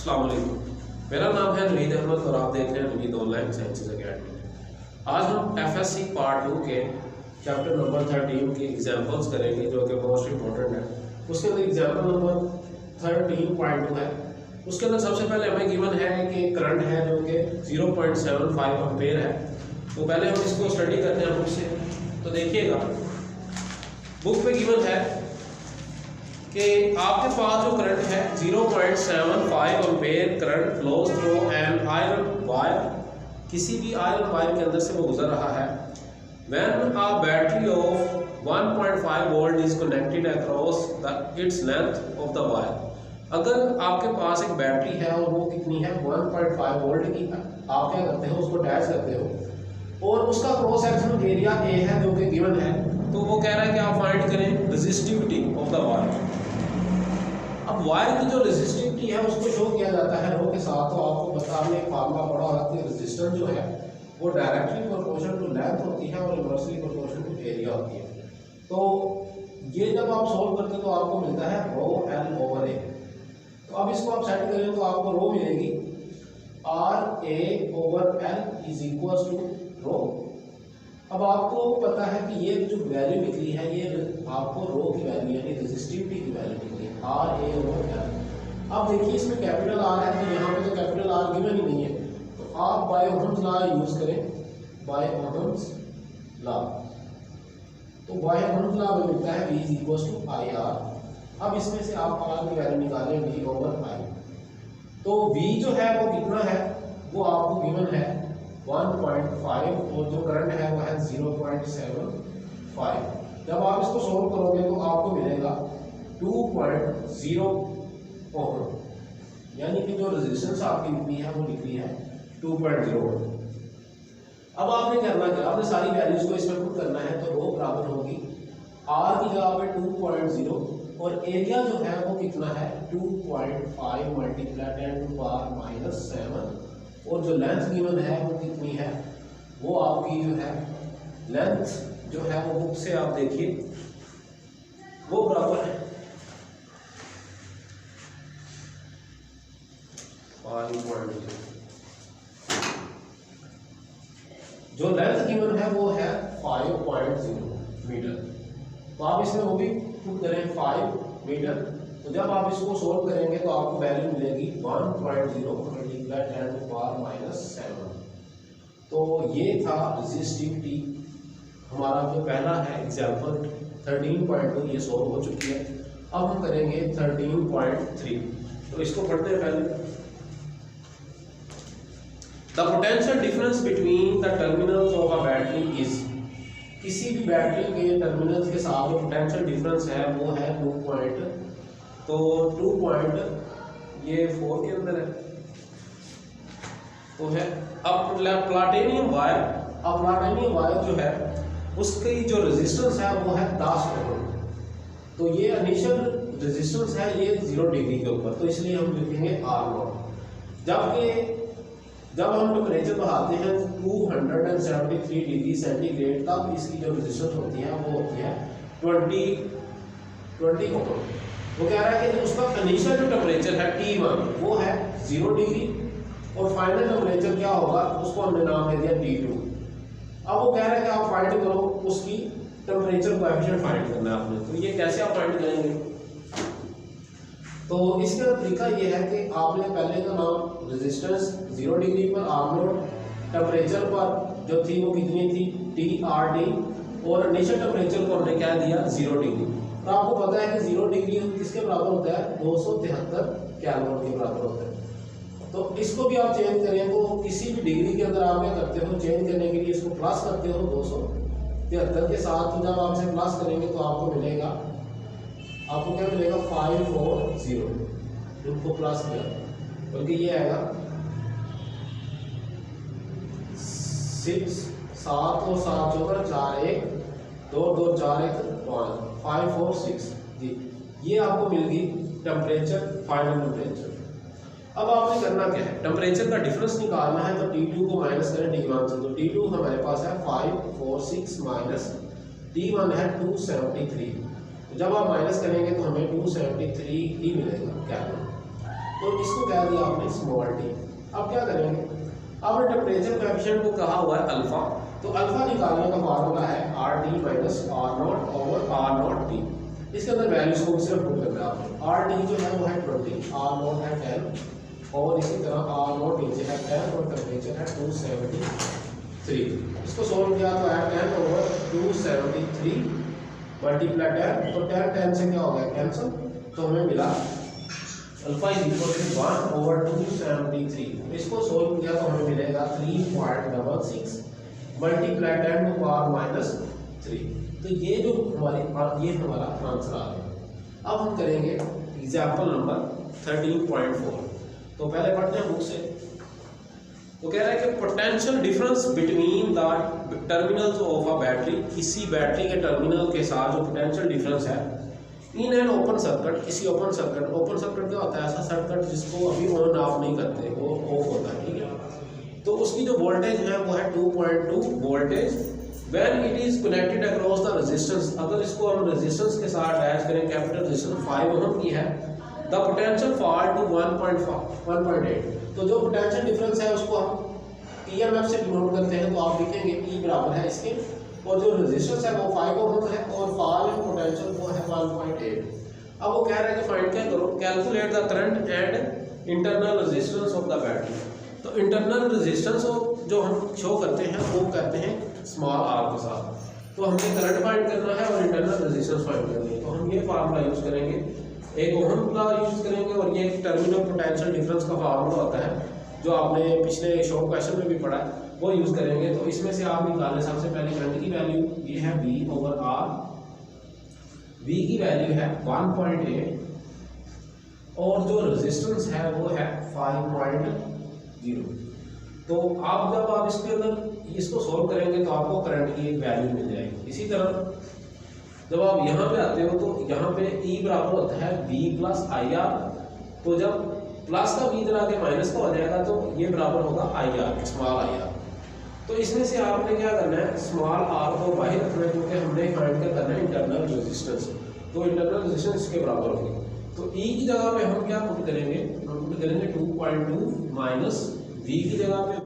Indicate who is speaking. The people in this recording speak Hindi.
Speaker 1: अस्सलाम वालेकुम। मेरा नाम है नवीद अहमद और आप देख रहे हैं नवीद ऑनलाइन साइंसेज अकेडमी। आज हम एफएससी पार्ट 2 के चैप्टर नंबर 13 की एग्जांपल्स करेंगे जो कि मोस्ट इंपॉर्टेंट है। उसके अंदर एग्जांपल नंबर 13.2 है। उसके अंदर सबसे पहले हमें गिवन है कि करंट है जो कि 0.75 एम्पेयर है। तो पहले हम इसको स्टडी करते हैं बुक से। तो देखिएगा बुक पे गिवन है कि आपके पास जो करंट है 0.75 ampere current flows through an iron wire, किसी भी आयरन वायर के अंदर से वो गुजर रहा है। When a battery of 1.5 volt is connected across its length of the wire, अगर आपके पास एक बैटरी है और वो कितनी है 1.5 वोल्ट की, आप क्या करते हो उसको डैश करते हो और उसका क्रॉस सेक्शन एरिया ए है जो कि गिवन है। तो वो कह रहा है कि आप फाइंड करें रेजिस्टिविटी ऑफ द वायर। अब वायर की जो रेजिस्टिविटी है उसको शो किया जाता है रो के साथ। तो आपको पता, हमने एक फार्मूला पढ़ा है कि रेजिस्टेंस जो है वो डायरेक्टली प्रोपोर्शनल टू लेंथ होती है और इनवर्सली प्रोपोर्शनल टू एरिया होती है। तो ये जब आप सॉल्व करते हो तो आपको मिलता है रो एल ओवर ए। तो अब इसको आप सेट करें तो आपको रो मिलेगी R A over L is equal to row. अब आपको पता है कि ये जो वैल्यू निकली है ये आपको रो की वैल्यू यानी रेजिस्टिविटी की वैल्यू निकली है आर ए ओवर एल। अब देखिए इसमें कैपिटल आर है तो यहाँ पे तो कैपिटल आर गिवन ही नहीं है, तो आप बाय ओहम्स लॉ यूज करें, बाय ओहम्स लॉ। तो बाय ओहम्स लॉ में मिलता है V is equal to I R. अब इसमें से आप आर की वैल्यू निकालें V ओवर आई। तो V जो है वो कितना है वो आपको गिवन है 1.5 और जो करंट है वो है 0.75। जब आप इसको सोल्व करोगे तो आपको मिलेगा 2.0 ओम, यानी कि जो रेजिस्टेंस आपकी निकली है वो निकली है 2.0 ओम। अब आपने करना क्या, आपने सारी वैल्यूज को इसमें पुट करना है। तो रो बराबर होगी आर की जगह पे 2.0 और एरिया जो है वो कितना है 2.5 मल्टीप्लाई 10 टू पावर माइनस 7 और जो लेंथ गिवन है वो कितनी है, वो आपकी जो है लेंथ जो है वो बुक से आप देखिए वो बराबर है 5.0। जो लेंथ गिवन है वो है 5.0 मीटर। तो आप इसमें वो भी पुट करें 5 मीटर। तो जब आप इसको सोल्व करेंगे तो आपको वैल्यू मिलेगी 1.0 मल्टीप्लाई 10 टू पावर माइनस 7। तो ये था रेजिस्टिविटी हमारा जो पहला है एग्जांपल 13.2, ये सोल्व हो चुकी है। अब हम करेंगे 13.3। तो इसको पढ़ते हैं पहले। The potential difference between the terminals of a battery is, किसी भी बैटरी के टर्मिनल्स के साथ जो पोटेंशियल डिफरेंस है वो है 2 तो 2 ये 4 के अंदर है तो है। अब प्लाटिनियम वायर, अब प्लाटिनियम वायर जो है उसकी जो रेजिस्टेंस है वो है 10 ओम। तो ये इनिशियल रेजिस्टेंस है ये 0 डिग्री के ऊपर, तो इसलिए हम लिखेंगे R0। जब हम टेम्परेचर बढ़ाते हैं 273 डिग्री सेंटीग्रेड तब इसकी जो रेजिस्टेंस होती है वो होती है 20 ओम। वो कह रहा है कि उसका इनिशियल जो टेम्परेचर है T1 वो है 0 डिग्री और फाइनल टेम्परेचर क्या होगा उसको हमने नाम दे दिया T2। अब वो कह रहा है कि आप फाइंड करो उसकी टेम्परेचर कोएफिशिएंट फाइंड करना है आपने। तो ये कैसे आप फाइंड करेंगे, तो इसका तरीका ये है कि आपने पहले का नाम रेजिस्टेंस 0 डिग्री पर R0, टेम्परेचर पर जो थी वो कितनी थी TRT और इनिशियल टेम्परेचर को हमने क्या दिया 0 डिग्री। तो आपको पता है कि 0 डिग्री किसके बराबर होता है 273 केल्विन के बराबर होता है। तो इसको भी आप चेंज करें तो किसी भी डिग्री के अंदर आप क्या करते हो, चेंज करने के लिए इसको प्लस करते हो 273 के साथ। तो जब आप इसे प्लस करेंगे तो आपको मिलेगा, आपको क्या मिलेगा 540। इनको प्लस किया बल्कि ये आएगा 6 7 और 7 4 4 1 2 2 4 1 5 4 6 जी। ये आपको मिल गई टेम्परेचर, फाइनल टेम्परेचर। अब आपने करना क्या है, टेम्परेचर का डिफरेंस निकालना है। तो T2 को माइनस करें T1 से। तो T2 हमारे पास है 546 माइनस T1 है 273। जब आप माइनस करेंगे तो हमें 273 ही मिलेगा केल्विन। तो इसको कह दिया आपने स्मॉल टी। अब क्या करेंगे, आपने टेम्परेचर कोएफिशिएंट को कहा हुआ है अल्फा, तो अल्फा निकालने का फार्मूला है R T minus R not over R not T. इसके अंदर वैल्यूज को सिर्फ पुट करना है आपने। आर टी जो है वो है 20, आर नॉट है 10 और इसी तरह आर नॉट नीचे है 10 और टेम्परेचर है 273। इसको सोल्व किया तो है 10 ओवर 273 मल्टीप्लाई 10, तो 10 से क्या हो गया कैंसिल, तो हमें मिला alpha is equal to 1 over 273। इसको सोल्व किया तो हमें मिलेगा 3.66 मल्टीप्लाई 10 टू पावर माइनस 3। तो ये जो हमारा आंसर आ गया। अब हम करेंगे एग्जाम्पल नंबर 13.4। तो पहले पढ़ते हैं बुक से। तो कह रहा है कि potential difference between the terminals of a battery, किसी बैटरी के टर्मिनल के साथ जो पोटेंशियल डिफरेंस है इन एन ओपन सर्किट, किसी ओपन सर्किट क्या होता है, ऐसा सर्किट जिसको अभी ऑन ऑफ नहीं करते, वो ऑफ होता है, ठीक है। तो उसकी जो वोल्टेज है वो है 2.2 voltage when it is connected across the resistance. अगर इसको हम रेजिस्टेंस के साथ अटैच करें, कैपिटल रेजिस्टेंस 5 ओम की है, द पोटेंशियल फॉल टू 1.8। तो जो पोटेंशियल डिफरेंस है उसको हम ईएमएफ से डिनोट करते हैं, तो आप लिखेंगे ई बराबर है इसके, और जो रेजिस्टेंस है वो 5 ओम है और फॉल इन पोटेंशियल वो है 1.8। अब वो कह रहा है कि फाइंड क्या करो, calculate the current and internal resistance of the battery. तो इंटरनल रेजिस्टेंस जो हम शो करते हैं वो कहते हैं स्मॉल आर के साथ। तो हमें करंट फाइंड करना है और इंटरनल रेजिस्टेंस फाइंड करनी है, तो हम ये फार्मूला यूज करेंगे, एक ओहम लॉ यूज करेंगे और ये एक टर्मिनल पोटेंशियल डिफरेंस का फार्मूला होता है जो आपने पिछले शॉर्ट क्वेश्चन में भी पढ़ा है, वो यूज करेंगे। तो इसमें से आप निकालें सबसे पहले करंट की वैल्यू, ये है V ओवर R, V की वैल्यू है 1.8 और जो रेजिस्टेंस है वो है 5.0। तो आप जब आप इसके अंदर इसको सोल्व करेंगे तो आपको करंट की एक वैल्यू मिल जाएगी। इसी तरह जब आप यहाँ पे आते हो तो यहाँ पे E बराबर होता है V प्लस आई आर। तो जब प्लस का V इधर आके माइनस का हो जाएगा तो ये बराबर होगा I R, small I R. तो इसमें से आपने क्या करना है, स्मॉल आर को बाहर रखना है क्योंकि हमने फाइंड कर करना है इंटरनल रेजिस्टेंस। तो इंटरनल रेजिस्टेंस इसके बराबर होगी। तो E की जगह पे हम क्या पुट करेंगे, हम पुट करेंगे 2.2 माइनस V की जगह पे